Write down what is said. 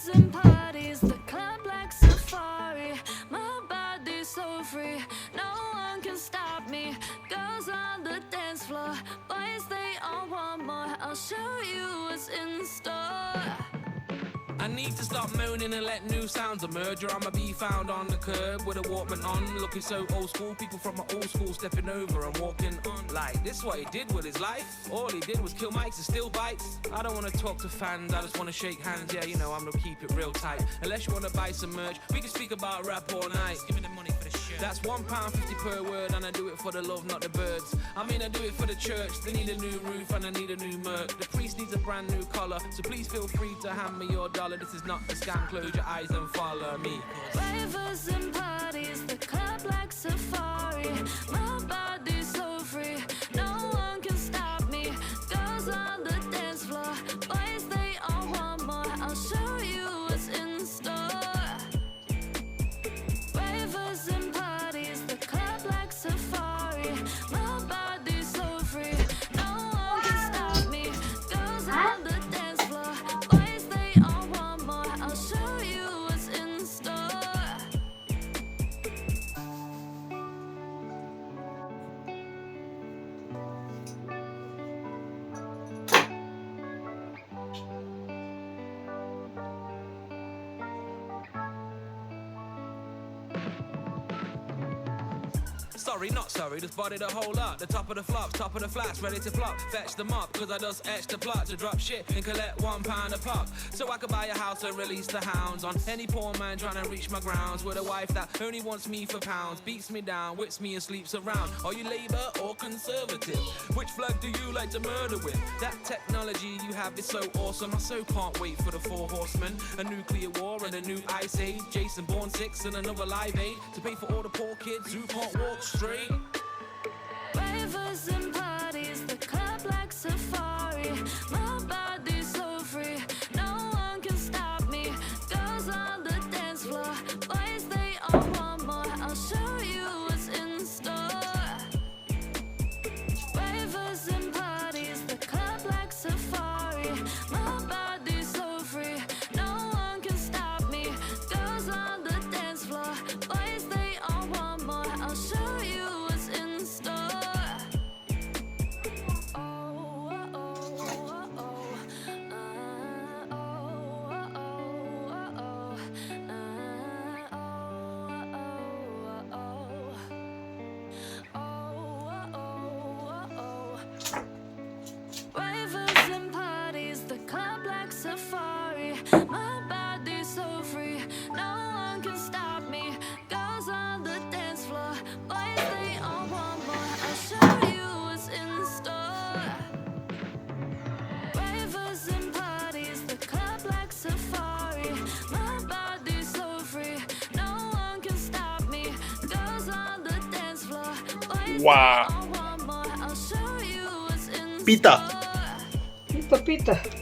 Ravers and parties, the club like safari. My body's so free, no one can stop me. Girls on the dance floor, boys they all want more. I'll show you what's in store. I need to stop moaning and let new sounds emerge, or I'ma be found on the curb with a Walkman on, looking so old school. People from my old school stepping over and walking on. Like, this what he did with his life? All he did was kill mics and steal bites. I don't wanna talk to fans, I just wanna shake hands. Yeah, you know, I'm gonna keep it real tight. Unless you wanna buy some merch, we can speak about rap all night. Give me the money for the shirt. That's £1.50 per word, and I do it for the love, not the birds. I mean, I do it for the church. They need a new roof and I need a new merc. The priest needs a brand new collar, so please feel free to hand me your dollar. This is not a scam, close your eyes and follow me. Ravers and parties, the club like safari. My body's so free, no one can stop me. Girls on the dance floor, boys they all want more. I'll show you what's in store. Ravers and parties, the club like safari. My body's so free, no one can stop me. Girls on the dance floor, boys they all want more. I'll show you what's in store. Sorry, not sorry, just bodied a whole lot. The top of the flops, top of the flats, ready to flop. Fetch them up, cause I just etched the plot to drop shit and collect £1 a pop. So I could buy a house and release the hounds on any poor man trying to reach my grounds. With a wife that only wants me for pounds, beats me down, whips me and sleeps around. Are you Labour or Conservative? Which flag do you like to murder with? That technology you have is so awesome. I so can't wait for the 4 horsemen. A nuclear war and a new ice age. Jason Bourne 6 and another live aid to pay for all the poor kids who can't walk straight. Ravers and parties, the club like safari. My body's so free, no one can stop me. Girls on the dance floor, boys they all want more. I'll show you what's in store. Ravers and parties, the club like safari. My body's so free, no one can stop me. Girls on the dance floor, boys they all want more. I'll show you what's in store. Ravers and parties, the club like safari. My body's so free, no one can stop me. Girls on the dance floor, boys they all want more. I'll show you what's in store. Ravers and parties, the club like safari. My body's so free, no one can stop me. Girls on the dance floor, boys Wow. they all want more. I'll show you what's in Pita. store. Pita, pita.